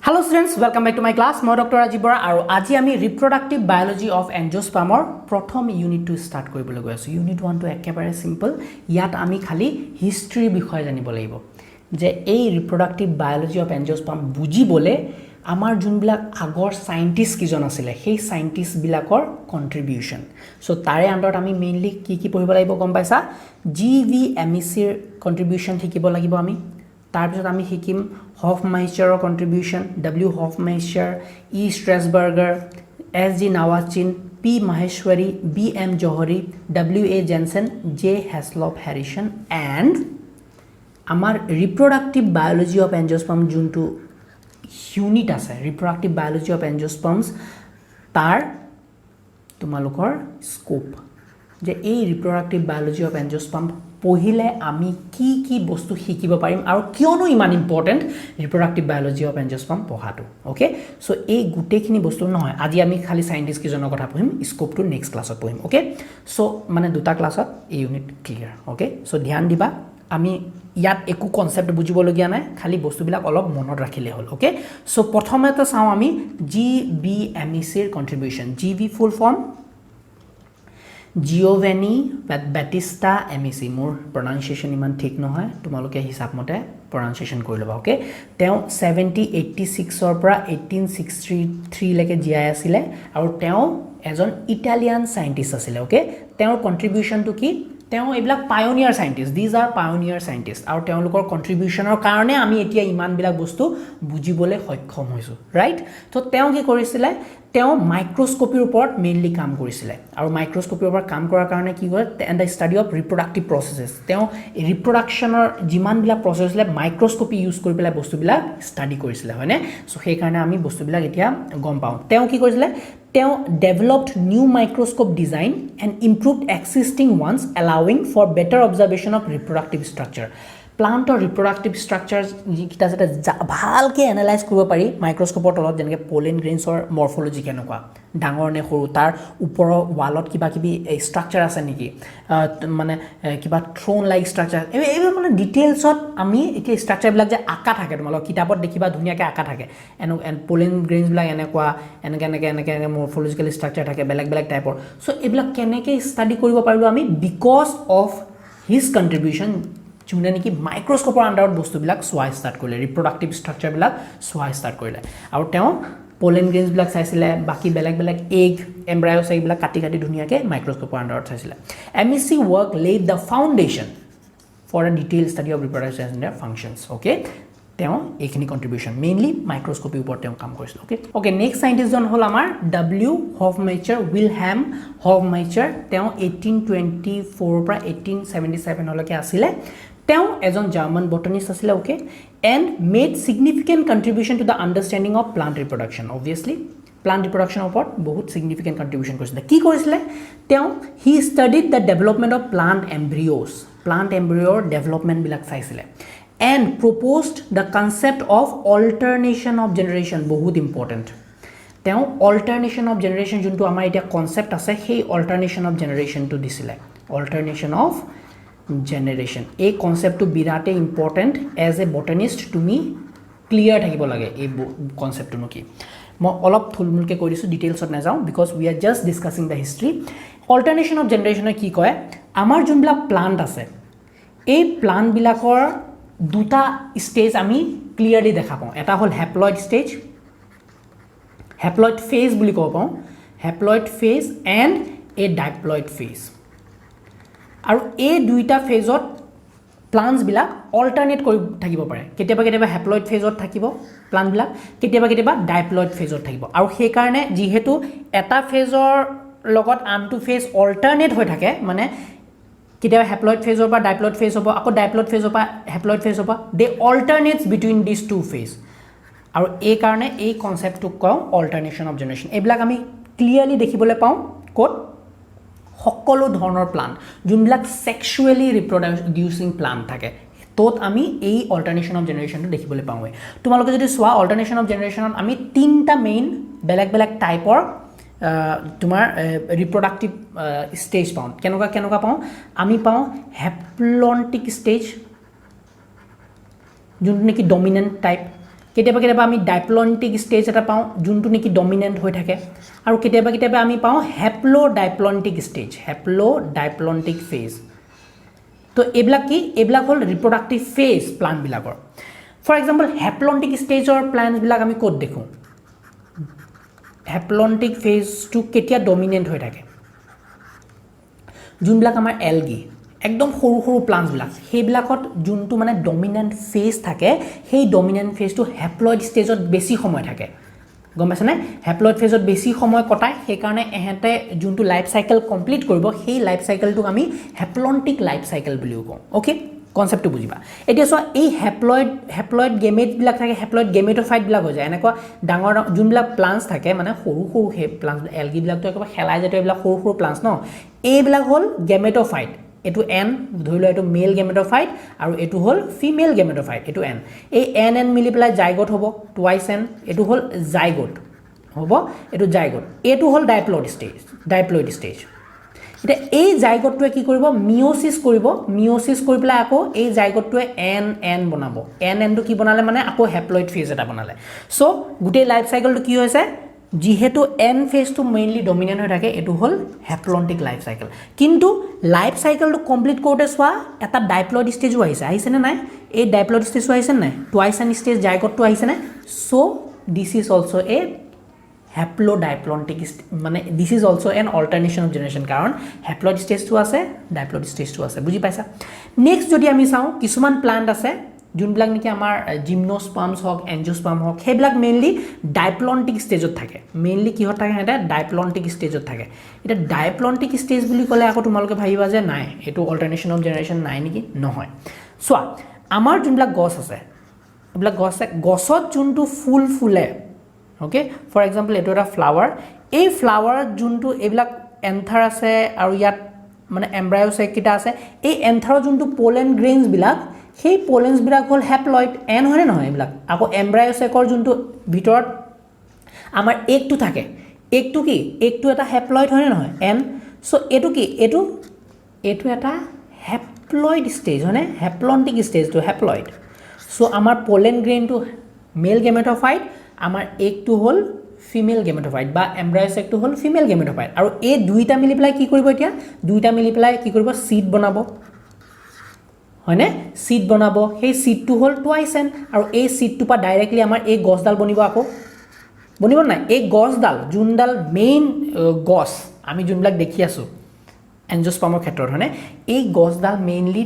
Hello students, welcome back to my class. মই Dr. Rajib Borah আৰু আজি আমি reproductive biology of angiosperm প্ৰথম ইউনিট টু স্টাৰ্ট কৰিবলৈ গৈ আছো। ইউনিট 1 টো একেবাৰে সিম্পল। ইয়াত আমি খালি হিষ্ট্ৰি বিষয় জানিব লাগিব যে এই reproductive biology of angiosperm বুজিবলে আমাৰ যোনবিলাক আগৰ সাইন্টিস্ট কিজন আছিল সেই সাইন্টিস্ট বিলাকৰ কন্ট্ৰিবিউশন। সো তাৰে আন্ডাৰত আমি মেইনলি কি পঢ়িব লাগিব গম পাইছা? GVMEC ৰ কন্ট্ৰিবিউশন থাকিব লাগিব আমি। তাৰপিছত আমি শিকিম Hofmeisterৰ contribution, W. Hofmeister, E. Strasburger, S. G. Nawachin, P. Maheshwari, B. M. Johari, W. A. Jensen, J. Haslop Harrison, and আমাৰ reproductive biology of angiosperm যোনটো ইউনিট আছে reproductive biology of angiosperms তাৰ তোমালোকৰ স্কোপ যে এই reproductive biology of angiosperm পহিলে আমি কি বস্তু শিকিব পাৰিম আৰু কিয়নো ইমান important reproductive biology of angiosperm পঢ়াটো ওকে সো এই গুটেখিনি বস্তু নহয় আজি আমি খালি সাইন্টিস্ট কিজনৰ কথা পঢ়িম স্কোপটো নেক্সট ক্লাছত পঢ়িম ওকে সো মানে দুটা ক্লাছত এই ইউনিট ক্লিয়াৰ ওকে সো ধ্যান দিবা আমি ইয়াত একো কনসেপ্ট বুজিবলগিয়া নাই খালি বস্তুবিলাক অলপ মনত ৰাখিলে হল ওকে সো প্ৰথমতে চাও আমি GVMEC ৰ কন্ট্ৰিবিউশন GV ফুল ফৰ্ম Giovanni Battista MEC মোৰ pronunciation ইমান ঠিক নহয় তোমালোকে হিসাব মতে pronunciation কৰি লবা ওকে তেও 1786 ৰ পৰা 1863 লৈকে জীয়াই আছিল আৰু তেও এজন ইটালিয়ান সাইন্টিস্ট আছিল ওকে তেওঁৰ কন্ট্ৰিবিউশন টু কি তেও এইবিলাক পায়োনিয়াৰ সাইন্টিস্ট দিজ আৰ পায়োনিয়াৰ সাইন্টিস্ট আৰু তেওঁলোকৰ কন্ট্ৰিবিউশনৰ কাৰণে আমি এতিয়া ইমান বিলাক বস্তু বুজিবলে সক্ষম হৈছো ৰাইট তো তেও কি কৰিছিল তেও মাইক্ৰোস্কোপিৰ ওপৰত মেইনলি কাম কৰিছিল আৰু মাইক্ৰোস্কোপিৰ ওপৰত কাম কৰাৰ কাৰণে কি হয় and the study of reproductive processes তেও ৰিপ্ৰডাকচনৰ যিমান বিলাক প্ৰসেস লে মাইক্ৰোস্কোপি ইউজ কৰি পেলাই বস্তুবিলাক ষ্টাডি কৰিছিল হয়নে সো সেই কাৰণে আমি বস্তুবিলাক এতিয়া গম পাওঁ তেও কি কৰিছিল তেও developed new microscope design and improved existing ones allowing for better observation of reproductive structure plant or reproductive structures কিটা যেটা ভালকে এনালাইজ কৰিব পাৰি মাইক্ৰোস্কোপৰ তলত যেনেকে pollen grains or morphology কেনেকুৱা ডাঙৰ নে সৰু তাৰ ওপৰৰ ওয়ালত কিবা কিবি স্ট্ৰাকচাৰ আছে নেকি মানে কিবা থ্ৰোন লাইক স্ট্ৰাকচাৰ এই মানে ডিটেইলছত আমি এতিয়া স্ট্ৰাকচাৰ বিলাক যে আকা থাকে তোমালোক কিতাপত দেখিবা ধুনিয়াকে আকা থাকে এন্ড pollen grains বিলাক এনেকুৱা এনেকে morphological structure থাকে বেলেগ টাইপৰ সো এইবিলাক কেনেকে ষ্টাডি কৰিব পাৰিলো আমি বিকজ অফ his contribution যোনে নেকি মাইক্ৰোস্কোপৰ আন্ডাৰত বস্তুবিলাক সোৱা ষ্টাৰ্ট কৰিলে ৰিপ্ৰডাক্টিভ স্ট্ৰাকচাৰ বিলাক সোৱা ষ্টাৰ্ট কৰিলে আৰু তেও pollen grains বিলাক চাইছিলে বাকি বেলেগ এগ এমব্ৰায়ো সেইবিলাক কাটি ধুনিয়াকে মাইক্ৰোস্কোপৰ আন্ডাৰত চাইছিলে MEC work laid the foundation for a detailed study of reproduction and their functions okay তেও এইখিনি কন্ট্ৰিবিউশন মেইনলি মাইক্ৰোস্কোপি ওপৰত তেও কাম কৰিছিল ওকে নেক্সট সাইন্টিস্ট জন হল আমাৰ W Hofmeister Wilhelm Hofmeister তেও 1824 পৰা 1877 লৈকে আছিল তেও এজন জাৰ্মান বটানিষ্ট আছিল okay and made significant contribution to the understanding of plant reproduction obviously plant reproduction ওপৰত বহুত significant contribution কৰিছিল কি কৰিছিল তেও he studied the development of plant embryo development বিলাক চাইছিল and proposed the concept of alternation of generation বহুত important তেও alternation of generation যোনটো আমাৰ এটা কনসেপ্ট আছে সেই alternation of generation to দিছিল alternation of generation এই কনসেপ্টটো বিৰাটে ইম্পৰ্টেন্ট এজ এ বটানিষ্ট তুমি ক্লিয়াৰ থাকিব লাগে এই কনসেপ্টটো কি মই অলপ থুলমুলকে কৈ দিছো ডিটেইলছত না যাও because we are just discussing the history alternation of generation কি কয় আমাৰ যোনবিলাক প্লান্ট আছে এই প্লান্ট বিলাকৰ দুটা স্টেজ আমি ক্লিয়াৰলি দেখা পাওঁ এটা হল হ্যাপ্লয়েড স্টেজ হ্যাপ্লয়েড ফেজ বুলি কও পাওঁ haploid phase and a diploid phase আৰু এই দুইটা ফেজত প্লান্টস বিলাক অল্টাৰনেট কৰি থাকিব পাৰে কেতিয়াবা হ্যাপ্লয়েড ফেজত থাকিব প্লান্ট বিলাক কেতিয়াবা ডাইপ্লয়েড ফেজত থাকিব আৰু সেই কাৰণে যেহেতু এটা ফেজৰ লগত আনটো ফেজ অল্টাৰনেট হৈ থাকে মানে কেতিয়াবা হ্যাপ্লয়েড ফেজৰ পৰা ডাইপ্লয়েড ফেজ হ'ব আকৌ ডাইপ্লয়েড ফেজৰ পৰা হ্যাপ্লয়েড ফেজ হ'ব দে অল্টাৰনেটস বিটুইন দিস টু ফেজ আৰু এই কাৰণে এই কনসেপ্টটো কওঁ অল্টাৰনেশন অফ জেনাৰেশন এইবিলাক আমি ক্লিয়াৰলি দেখিবলৈ পাওঁ কোড সকলো ধৰণৰ প্লান্ট যোনবিলাক সেক্সুৱেলি ৰিপ্ৰডিউসিং প্লান্ট থাকে তোত আমি এই অল্টাৰনেশন অফ জেনাৰেশনটো দেখিবলৈ পাওঁ তোমালোকে যদি সোৱা অল্টাৰনেশন অফ জেনাৰেশনত আমি তিনটা মেইন বেলেগ টাইপৰ তোমাৰ ৰিপ্ৰোডাক্টিভ স্টেজ পাও কেনেকুৱা পাও আমি পাও হ্যাপ্লন্টিক স্টেজ যোনটো নেকি ডমিনেন্ট টাইপ কেতিয়াবা কেতিয়াবা আমি ডাইপ্লন্টিক স্টেজ এটা পাওঁ যোনটো নেকি ডমিনেন্ট হৈ থাকে আৰু কেতিয়াবা কেতিয়াবা আমি পাওঁ হেপ্লোডাইপ্লন্টিক স্টেজ হেপ্লোডাইপ্লন্টিক ফেজ তো এইবিলাক কি এইবিলাক হ'ল ৰিপ্ৰডাক্টিভ ফেজ প্লান্টবিলাকৰ ফৰ এক্সাম্পল হেপ্লন্টিক ষ্টেজৰ প্লান্টবিলাক আমি ক'ত দেখোঁ হেপ্লন্টিক ফেজটো কেতিয়া ডমিনেন্ট হৈ থাকে যোনবিলাক আমাৰ এলগি একদম সৰু সৰু প্লান্টছবিলাক সেইবিলাকত যোনটো মানে ডমিনেন্ট ফেজ থাকে সেই ডমিনেন্ট ফেজটো হেপ্লয়েড ষ্টেজত বেছি সময় থাকে গম পাইছেনে হেপ্লয়েড ফেজত বেছি সময় কটায় সেইকাৰণে এহেঁতে যোনটো লাইফ চাইকেল কমপ্লিট কৰিব সেই লাইফ চাইকেলটোক আমি হেপ্লন্টিক লাইফ চাইকেল বুলিও কওঁ অ'কে কনচেপ্টটো বুজিবা এতিয়া চোৱা এই হেপ্লয়েড গেমেটবিলাক থাকে হেপ্লয়েড গেমেটোফাইটবিলাক হৈ যায় এনেকুৱা ডাঙৰ যোনবিলাক প্লান্টছ থাকে মানে সৰু সৰু সেই প্লান্টছ এলগিবিলাকতো একেবাৰে খেলাই যাতে এইবিলাক সৰু সৰু প্লান্টছ ন এইবিলাক হ'ল গেমেটোফাইট এটো এন ধৰি লও এটো মেল গেমেটোফাইট আৰু এটো হ'ল ফিমেল গেমেটোফাইট এটো এন এই এন এন মিলি পেলাই জাইগোট হ'ব টুৱাইস এন এটো হ'ল জাইগোট হ'ব এটো জাইগোট এটো হ'ল ডাইপ্লয়েড স্টেজ এটা এই জাইগোটটোৱে কি কৰিব মিওসিস কৰি পেলাই আকৌ এই জাইগোটটোৱে এন এন বনাব এন এনটো কি বনালে মানে আকৌ হেপ্লয়েড ফেজ এটা বনালে সো গোটেই লাইফ সাইকেলটো কি হৈছে যেহেতু এন ফেজটো মেইনলি ডমিনেন্ট হৈ থাকে এটো হ'ল হেপ্লন্টিক লাইফ সাইকেল কিন্তু লাইফ সাইকেলটো কমপ্লিট কৰোতে সোৱা এটা ডাইপ্লয়েড স্টেজও আহিছে নে নাই এই ডাইপ্লয়েড স্টেজও আহিছে নাই টুৱাইস এন স্টেজ জাইগোটটো আহিছে নে so this is also a haplodiplontic মানে this is also an alternation of generation কারণ হেপ্লয়েড স্টেজটো আছে ডাইপ্লয়েড স্টেজটো আছে বুজি পাইছা নেক্সট যদি আমি চাও কিছুমান প্লান্ট আছে যোনবিলাক নেকি আমাৰ জিমনোস্পাৰ্মছ হক এঞ্জিওস্পাৰ্ম হক সেইবিলাক মেইনলি ডাইপ্লন্টিক স্টেজত থাকে মেইনলি কিহত থাকে এটা ডাইপ্লন্টিক স্টেজত থাকে এটা ডাইপ্লন্টিক স্টেজ বুলি ক'লে আকৌ তোমালোকে ভাবিবা যে নাই এটো অল্টারনেশন অফ জেনারেশন নাই নেকি নহয় সোৱা আমাৰ যোনবিলাক গছ আছে এইবিলাক গছ আছে গছত যোনটো ফুল ফুলে ওকে ফৰ এক্সাম্পল এটো এটা ফ্লাৱাৰ এই ফ্লাৱাৰ যোনটো এইবিলাক এন্থাৰ আছে আৰু ইয়াত মানে এমব্ৰায়োসাইক কিটা আছে এই এন্থাৰৰ যোনটো পোলেন গ্ৰেইনছ বিলাক সেই পোলেনছ বিলাক হ'ল হেপ্লয়েড এন হয় নহয় এইবিলাক আকৌ এমব্ৰায়োসাইকৰ যোনটো ভিতৰত আমাৰ একটো থাকে একটো কি একটো এটা হেপ্লয়েড হয় নহয় এন সো এটো কি এটো এটা হেপ্লয়েড স্টেজ হয়নে হেপ্লন্টিক স্টেজটো হেপ্লয়েড সো আমাৰ পোলেন গ্ৰেইনটো মেল গেমেটোফাইট আমাৰ একটো হ'ল ফিমেল গেমেটোফাইট বা এমব্ৰায়োসাইকটো হ'ল ফিমেল গেমেটোফাইট আৰু এই দুইটা মিলি পেলাই কি কৰিব এতিয়া দুইটা মিলি পেলাই কি কৰিব সিড বনাব হয়নে সিড বনাব সেই সিডটো হ'ল টুৱাইস এন আৰু এই সিডটো পা ডাইৰেক্টলি আমাৰ এই গছডাল বনিব আকৌ বনিব নাই এই গছডাল যোনডাল মেইন গছ আমি যোনবিলাক দেখি আছো এঞ্জিওস্পাৰ্মৰ ক্ষেত্ৰত হয়নে এই গছডাল মেইনলি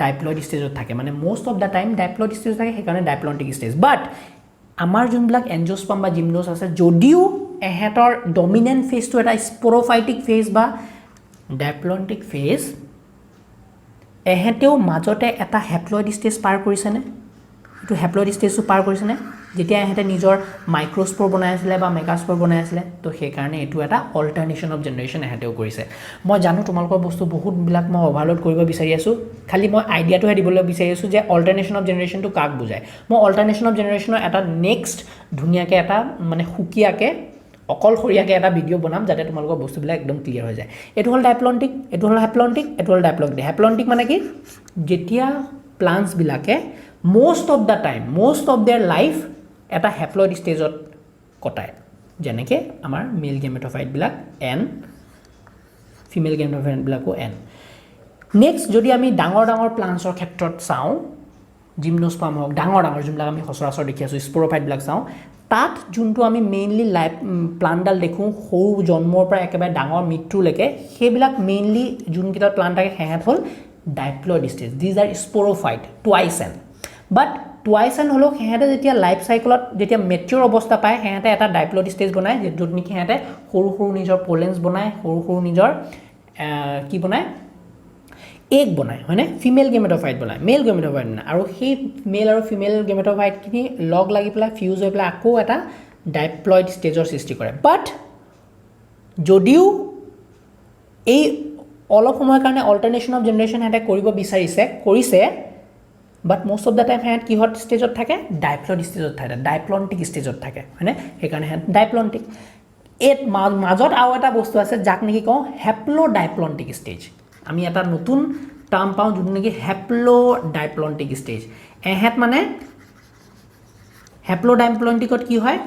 ডাইপ্লয়েড স্টেজত থাকে মানে most of the time diploid stage থাকে সেইকাৰণে ডাইপ্লন্টিক স্টেজ বাট আমাৰ যোনবিলাক এঞ্জিওস্পাৰ্ম বা জিমনোস আছে যদিও এহেতৰ ডমিনেন্ট ফেজটো এটা স্পোৰোফাইটিক ফেজ বা ডাইপ্লন্টিক ফেজ এহেতেও মাজতে এটা হেপ্লয়েড স্টেজ পাৰ কৰিছে নে এটো হেপ্লয়েড স্টেজটো পাৰ কৰিছে নে যেতিয়া এহেতে নিজৰ মাইক্ৰোস্পোৰ বনাই আছিল বা মেগাস্পোৰ বনাই আছিল তো সেই কাৰণে এটো এটা অল্টাৰনেশন অফ জেনাৰেশন এহেতেও কৰিছে মই জানো তোমালোকৰ বস্তু বহুত বিলাক মই ওভাৰলোড কৰিব বিচাৰি আছো খালি মই আইডিয়াটো দিবলৈ বিচাৰি আছো যে অল্টাৰনেশন অফ জেনাৰেশনটো কাক বুজায় মই অল্টাৰনেশন অফ জেনাৰেশনৰ এটা নেক্সট ধুনিয়াকে এটা মানে হুকিয়াকে অকলখৰিয়াকে এটা ভিডিও বনাম যাতে তোমালোকৰ বস্তুবিলাক একদম ক্লিয়াৰ হৈ যায় এটো হ'ল ডাইপ্লন্টিক এটো হ'ল হেপ্লন্টিক এটো হ'ল ডাইপ্লন্টিক হেপ্লন্টিক মানে কি যেতিয়া প্লান্টছ বিলাকে most of the time most of their life এটা হেপ্লয়েড স্টেজত কটায় যেনেকে আমাৰ মেল গেমেটোফাইট বিলাক এন ফিমেল গেমেটোফাইট বিলাকো এন নেক্সট যদি আমি ডাঙৰ ডাঙৰ প্লান্টছৰ ক্ষেত্ৰত চাওঁ জিমনোস্পাৰ্ম হক ডাঙৰ ডাঙৰ যোনবিলাক আমি সচৰাচৰ দেখি আছো স্পোৰোফাইট বিলাক চাওঁ তাত যোনটো আমি মেইনলি লাইফ প্লান্টডাল দেখো সৰু জন্মৰ পৰা একেবাৰে ডাঙৰ মৃত্যুলৈকে সেইবিলাক মেইনলি যোনকেইটা প্লান্ট থাকে হেহেত হ'ল diploid stage these are sporophyte twice n but twice n হলো হেহেতে যেতিয়া লাইফ সাইকেলত যেতিয়া মেচিউৰ অৱস্থা পায় হেহেতে এটা ডাইপ্লয়েড স্টেজ বনায় য'ত নেকি হেহেতে সৰু সৰু নিজৰ পোলেন্স বনায় সৰু সৰু নিজৰ কি বনায় এক বনায় হয়নে ফিমেল গেমেটোফাইট বনায় মেল গেমেটোফাইট বনায় আৰু সেই মেল আৰু ফিমেল গেমেটোফাইটখিনি লগ লাগি পেলাই ফিউজ হৈ পেলাই আকৌ এটা ডাইপ্লয়েড স্টেজৰ সৃষ্টি কৰে বাট যদিও এই অলপ সময়ৰ কাৰণে অল্টাৰনেশন অফ জেনাৰেশন হেতে কৰিব বিচাৰিছে কৰিছে বাট মোস্ট অফ দা টাইম হেট কিহত স্টেজত থাকে ডাইপ্লয়েড স্টেজত থাকে ডাইপ্লন্টিক স্টেজত থাকে হয়নে সেইকাৰণে হেট ডাইপ্লন্টিক এট মাজত আৰু এটা বস্তু আছে যাক নেকি কওঁ হেপ্লোডাইপ্লন্টিক স্টেজ আমি এটা নতুন টার্ম পাওঁ যোনটো নেকি হেপ্লোডাইপ্লন্টিক স্টেজ এহেত মানে হেপ্লোডাইপ্লন্টিকত কি হয়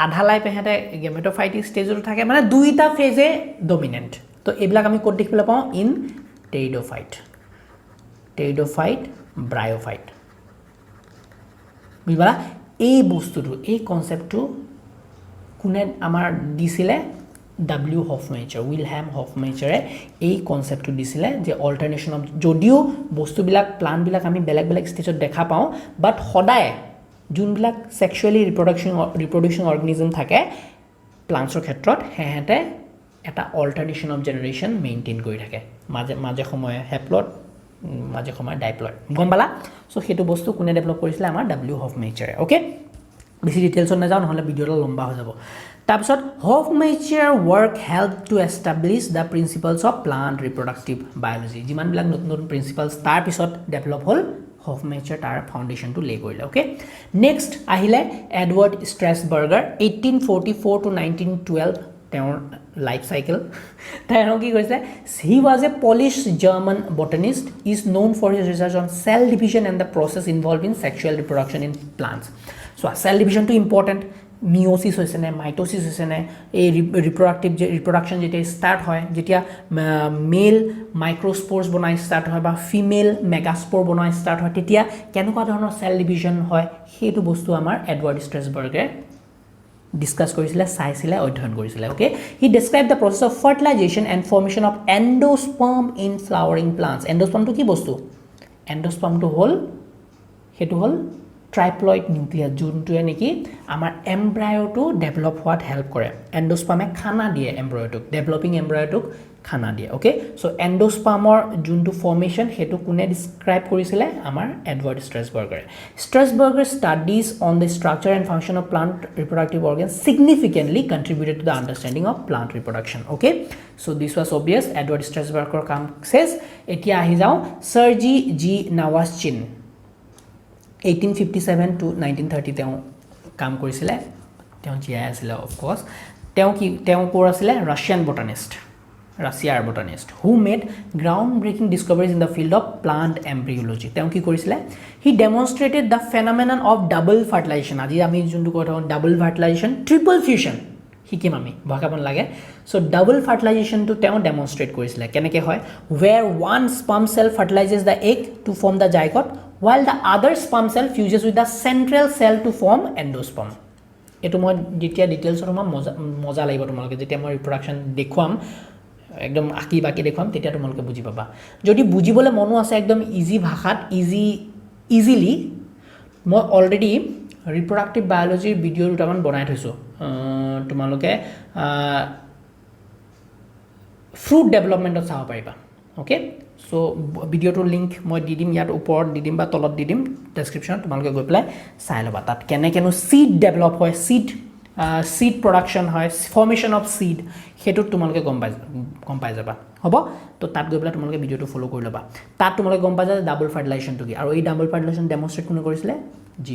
আধা লাইফ এহেতে গেমেটোফাইটিক ষ্টেজত থাকে মানে দুইটা ফেজে ডমিনেন্ট তো এইবিলাক আমি ক'ত দেখিবলৈ পাওঁ ইন টেৰিডোফাইট ব্ৰায়োফাইট বুজিলা এই বস্তুটো এই কনসেপ্টটো কোনে আমাৰ দিছিলে ডব্লিউ হফমেইচাৰ উইলহেম হফমেইচাৰে এই কনসেপ্টটো দিছিলে যে অল্টাৰনেশন অফ যদিও বস্তুবিলাক প্লান্টবিলাক আমি বেলেগ বেলেগ ষ্টেজত দেখা পাওঁ বাট সদায় যোনবিলাক সেক্সুৱেলি ৰিপ্ৰডাকশ্যন অৰ্গানিজম থাকে প্লান্টছৰ ক্ষেত্ৰত হেহেতে এটা অল্টাৰনেশন অফ জেনাৰেশ্যন মেইনটেইন কৰি থাকে মাজে সময়ে হেপ্লট মাজে সময়ে ডাইপ্লট গম পালা সো সেইটো বস্তু কোনে ডেভেলপ কৰিছিলে আমাৰ ডব্লিউ হফমেইচাৰে ওকে বেছি ডিটেইলছত নাযাওঁ নহলে ভিডিওটো লম্বা হৈ যাব তাৰপিছত Hofmeister work help to establish the principles of plant reproductive biology যিমানবিলাক নতুন নতুন প্ৰিন্সিপলছ তাৰ পিছত ডেভেলপ হ'ল হফমেইচাৰ তাৰ ফাউণ্ডেশ্যনটো লে কৰিলে ওকে নেক্সট আহিলে এডৱাৰ্ড ষ্ট্ৰেছবাৰ্গাৰ 1844 টু 1912 তেওঁৰ লাইফ সাইকেল তেওঁ কি কৈছে he was a Polish German botanist is known for his research on cell division and the process involved in sexual reproduction in plants so cell division to important meiosis hoise na mitosis hoise na ei reproduction jeta start hoy jetia male microspores bonai start hoy ba female megaspore bonai start hoy tetia kenuka dhoroner cell division hoy hetu bostu amar edward strasburger discuss korisile saisile অধ্যয়ন korisile okay he described the process of fertilization and formation of endosperm in flowering plants endosperm to ki bostu endosperm to hol hetu hol triploid nucleus juntu neki amar embryo to develop what help kore endosperm e khana die embryo to developing embryo to khana die okay so endosperm or juntu formation hetu kune describe korisile amar edward strasburger studies on the structure and function of plant reproductive organs significantly contributed to the understanding of plant reproduction okay so this was obvious edward strasburger kam says etia ahi jao sir g nawazchin 1857 to 1930 তেওঁ কাম কৰিছিলে তেওঁ GI আছিল of course তেওঁ কোৰ আছিল Russian botanist who made groundbreaking discoveries in the field of plant embryology তেওঁ কি কৰিছিলে he demonstrated the phenomenon of double fertilization আজি আমি যোনটো কথা double fertilization triple fusion Hikkim আমি ভাগাবন লাগে so double fertilization to তেওঁ demonstrate কৰিছিলে কেনেকৈ হয় where one sperm cell fertilizes the egg to form the zygote while the other sperm cell fuses with the central cell to form endosperm এটো মই যেতিয়া details Rama মজা লাগিব তোমালোকে যেতিয়া মই ৰিপ্ৰডাকশন দেখুৱাম একদম আকি বাকি দেখুৱাম তেতিয়া তোমালোকে বুজি পাবা যদি বুজিবলৈ মনো আছে একদম ইজি ভাষাত ইজিলি মই অলৰেডি ৰিপ্ৰডাক্টিভ বায়োলজিৰ ভিডিও দুটামান বনাই থৈছো তোমালোকে ফ্ৰুট ডেভেলপমেন্টত চাব পাৰিবা ওকে সো ভিডিওটোৰ লিংক মই দি দিম ইয়াত ওপৰত দি দিম বা তলত দি দিম ডেসক্ৰিপচনত তোমালোকে গৈ পেলাই চাই লবা তাত কেনে সিড ডেভেলপ হয় seed production হয় formation of seed হেতু তোমালোকে গম পাই যাবা হ'ব তো তাত গৈ পেলাই তোমালোকে ভিডিওটো ফলো কৰি লবা তাত তোমালোকে গম পাই যাবা ডাবল ফাৰ্টিলাইজেশন টু কি আৰু এই ডাবল ফাৰ্টিলাইজেশন ডেমনস্ট্ৰেট কোনে কৰিছিলে G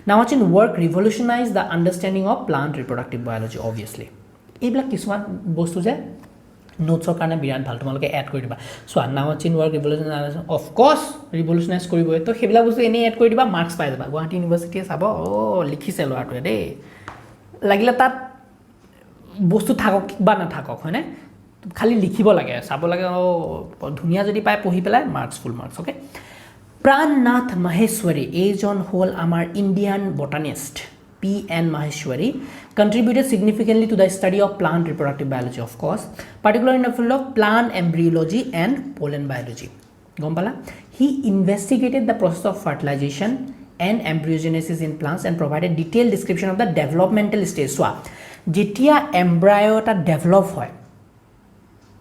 নাৱাচিন work revolutionized the understanding of plant reproductive biology obviously এইবিলাক কিছুমান বস্তু যে নোটছৰ কাৰণে বিৰাট ভাল তোমালোকে এড কৰি দিবা so নাৱাচিন work revolutionized of course revolutionize কৰিব তো হেবিলা বস্তু এনে এড কৰি দিবা মাৰ্কস পাই যাবা গুৱাহাটী ইউনিভাৰ্সিটিয়ে চাব ও লিখিছে লৰাটোৱে দেই লাগিলে তাত বস্তু থাকক বা না থাকক হয়নে খালি লিখিব লাগে চাব লাগে ধুনিয়া যদি পায় পঢ়ি পেলাই মাৰ্কস ফুল মাৰ্কস ওকে প্ৰাণনাথ মহেশ্বৰী এজন হল আমাৰ Indian botanist P.N. Maheshwari contributed significantly to the study of plant reproductive biology of course particularly in the field of plant embryology and pollen biology gompala he investigated the process of fertilization and embryogenesis in plants and provided detailed description of the developmental stage so jetia embryo ta develop hoy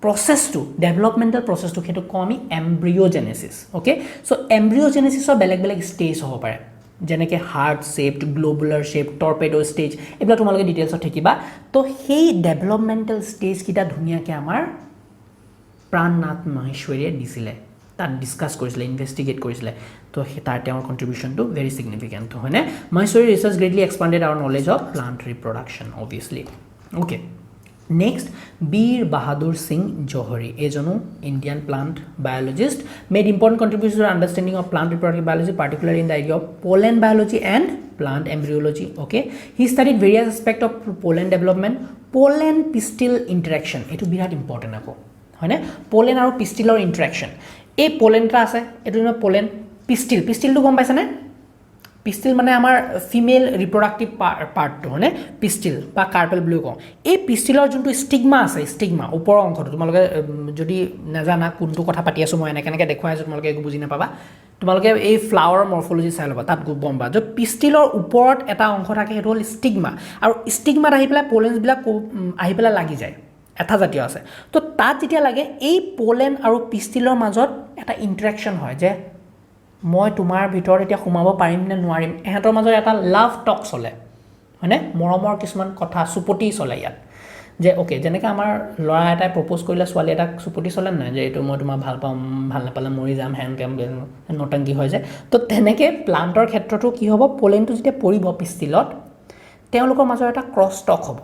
process to developmental process to hetu komi embryogenesis okay so embryogenesis of beleg stage hobo pare যেনেকে heart shaped globular shape torpedo stage এবলা তোমালোকে ডিটেইলছত থাকিবা তো হেই developmental stage কিটা ধুনিয়াকে আমাৰ প্ৰাণনাথ মহেশ্বৰীয়ে দিছিলে তাত ডিসকাস কৰিছিলে ইনভেস্টিগেট কৰিছিলে তো তাৰ তেওঁৰ কন্ট্ৰিবিউশন টু ভেৰি সিগনিফিকেন্ট হয়নে Maheshwari research greatly expanded our knowledge of plant reproduction obviously okay Next, Bir Bahadur Singh Johari, a Indian plant biologist, made important contributions to the understanding of plant reproductive biology, particularly in the area of pollen biology and plant embryology. Okay, he studied various aspects of pollen development, pollen pistil interaction. It will be that important. Pollen and pistil or interaction. A pollen class, it will pollen pistil. Pistil to come by pistil মানে আমাৰ female reproductive পাৰ্টটো মানে পিষ্টিল বা carpal blue কওঁ এই পিষ্টিলৰ যোনটো stigma আছে stigma ওপৰৰ অংশটো তোমালোকে যদি নাজানা কোনটো কথা পাতি আছো মই এনেকৈ দেখুৱাই আছো তোমালোকে একো বুজি নাপাবা তোমালোকে এই ফ্লাৱাৰ মৰ্ফলজি চাই ল'বা তাত গম পাবা যে পিষ্টিলৰ ওপৰত এটা অংশ থাকে সেইটো হ'ল ষ্টিগমা আৰু ষ্টিগমাত আহি পেলাই পলেন্সবিলাক আহি পেলাই লাগি যায় এটা জাতীয় আছে তো তাত যেতিয়া লাগে এই পোলেন আৰু পিষ্টিলৰ মাজত এটা ইন্টাৰেকশন হয় যে মই তোমাৰ ভিতৰত এতিয়া সোমাব পাৰিম নে নোৱাৰিম এহঁতৰ মাজত এটা লাভ টক চলে হয়নে মৰমৰ কিছুমান কথা সুপতি চলে ইয়াত যে ওকে যেনেকৈ আমাৰ ল'ৰা এটাই প্ৰপ'জ কৰিলে ছোৱালী এটা সুপতি চলে নাই যে এইটো মই তোমাৰ ভাল পাম ভাল নাপালে মৰি যাম হেন কেম নটংকি হৈ যায় তো তেনেকৈ প্লান্টৰ ক্ষেত্ৰতো কি হ'ব পোলেনটো যেতিয়া পৰিব পিষ্টিলত তেওঁলোকৰ মাজত এটা ক্ৰছ টক হ'ব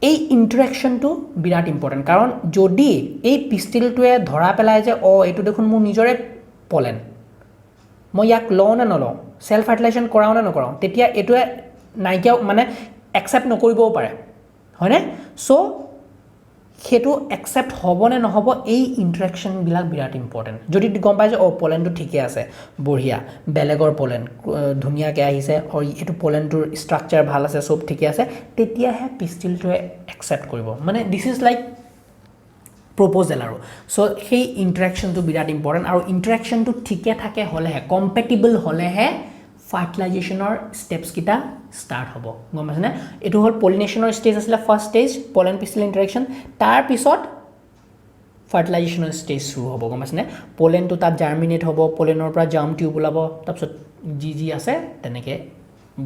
এই ইন্টাৰেকশনটো বিৰাট ইম্পৰ্টেণ্ট কাৰণ যদি এই পিষ্টিলটোৱে ধৰা পেলায় যে এইটো দেখোন মোৰ নিজৰে পোলেন মই ইয়াক লওঁ নে নলওঁ সেলফ ফাৰ্টিলাইজেশ্যন কৰাও নে নকৰাও তেতিয়া এইটোৱে নাইকিয়া মানে একচেপ্ট নকৰিবও পাৰে হয়নে সো সেইটো একচেপ্ট হ'ব নে নহ'ব এই ইন্টাৰেকশনবিলাক বিৰাট ইম্পৰ্টেণ্ট যদি গম পাই যে পোলেনটো ঠিকে আছে বঢ়িয়া বেলেগৰ পোলেন ধুনীয়াকৈ আহিছে আৰু এইটো পোলেনটোৰ ষ্ট্ৰাকচাৰ ভাল আছে চব ঠিকে আছে তেতিয়াহে পিষ্টিলটোৱে একচেপ্ট কৰিব মানে দিছ ইজ লাইক proposal আৰু সো সেই ইন্টাৰেকশনটো বিৰাট ইম্পৰ্টেণ্ট আৰু ইন্টাৰেকশনটো ঠিকে থাকে হ'লেহে কম্পেটিবল হ'লেহে ফাৰ্টিলাইজেশ্যনৰ ষ্টেপছ কিটা ষ্টাৰ্ট হ'ব গম পাইছেনে এইটো হ'ল পলিনেশ্যনৰ ষ্টেজ আছিলে ফাৰ্ষ্ট ষ্টেজ পলেন পিষ্টিল ইন্টাৰেকশন তাৰ পিছত ফাৰ্টিলাইজেশ্যনৰ ষ্টেজ শুৰু হ'ব গম পাইছেনে পোলেনটো তাত জাৰ্মিনেট হ'ব পোলেনৰ পৰা জাৰ্ম টিউব ওলাব তাৰপিছত যি আছে তেনেকৈ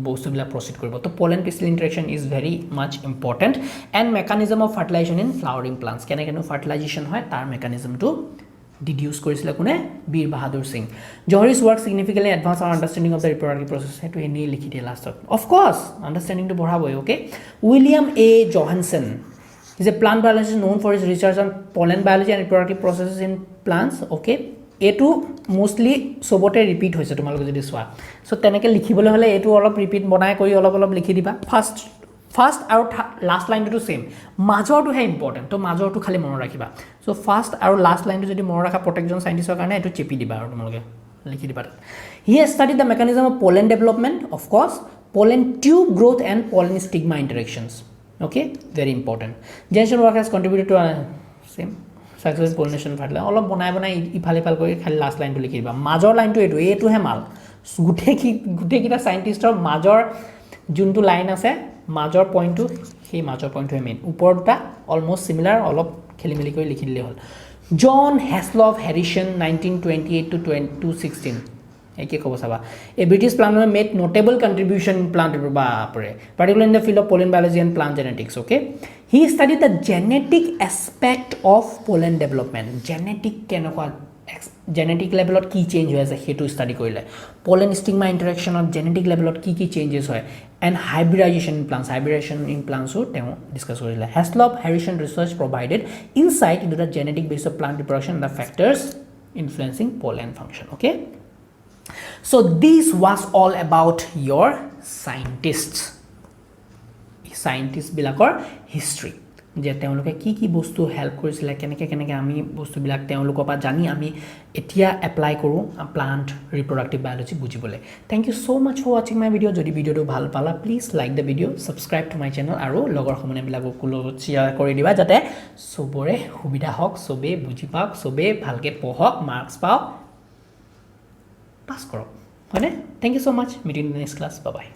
বস্তুবিলাক প্ৰচিড কৰিব তো pollen pistil interaction is very much important and mechanism of fertilization in flowering plants কেনেকৈ ফাৰ্টিলাইজেশ্যন হয় তাৰ মেকানিজমটো ডিডিউচ কৰিছিলে কোনে Bir Bahadur Singh Johri's work significantly advance our understanding of the reproductive process সেইটো এনেই লিখি দিয়ে লাষ্টত অফক'ৰ্ছ আণ্ডাৰষ্টেণ্ডিংটো বঢ়াবই okay William A Johansen is a plant biologist known for his research on pollen biology and reproductive processes in plants okay এইটো mostly সবতে repeat হৈছে তোমালোকে যদি চোৱা সো তেনেকৈ লিখিবলৈ হ'লে এইটো অলপ ৰিপিট বনাই কৰি অলপ লিখি দিবা ফাৰ্ষ্ট আৰু লাষ্ট লাইনটো সেম মাজৰটোহে ইম্পৰ্টেণ্ট তো মাজৰটো খালি মনত ৰাখিবা সো ফাৰ্ষ্ট আৰু লাষ্ট লাইনটো যদি মনত ৰাখা প্ৰত্যেকজন সাইন্টিষ্টৰ কাৰণে এইটো চেপি দিবা আৰু তোমালোকে লিখি দিবা হি has studied the mechanism of pollen development of course pollen tube growth and pollen stigma interactions okay very important Jensen work has contributed to same success pollination fertilization অলপ বনাই ইফাল কৰি খালি লাষ্ট লাইনটো লিখি দিবা মাজৰ লাইনটো এইটোহে মাল গোটেইকেইটা সাইন্টিষ্টৰ মাজৰ যোনটো লাইন আছে মাজৰ পইণ্টটো সেই মাজৰ পইণ্টটোহে মেইন ওপৰ দুটা অলমোষ্ট সিমিলাৰ অলপ খেলিমেলি কৰি লিখি দিলে হ'ল জন হেছলভ হেৰিছন 1928 to 2016 একে ক'ব চাবা a British planter made notable contribution in plant বাপৰে particularly in the field of pollen biology and plant genetics okay he studied the genetic aspect of pollen development genetic কেনেকুৱা genetic levelত কি change হৈ আছে সেইটো study কৰিলে pollen stigma interaction of genetic levelত কি changes হয় and hybridization in plants ও তেওঁ discuss কৰিলে Haslop Harrison research provided insight into the genetic base of plant reproduction and the factors influencing pollen function okay so this was all about your scientists বিলাকৰ history যে তেওঁলোকে কি বস্তু help কৰিছিল কেনেকৈ আমি বস্তুবিলাক তেওঁলোকৰ পৰা জানি আমি এতিয়া এপ্লাই কৰোঁ প্লান্ট ৰিপ্ৰডাক্টিভ বায়োলজি বুজিবলৈ thank you so much for watching my video যদি ভিডিওটো ভাল পালা please like the video subscribe to my channel আৰু লগৰ সমনীয়াবিলাকক লগত শ্বেয়াৰ কৰি দিবা যাতে সবৰে সুবিধা হওক সবে বুজি পাওক সবে ভালকৈ পঢ়ক মাৰ্কছ পাওক পাছ কৰক হয়নে thank you so much meet in the next class bye by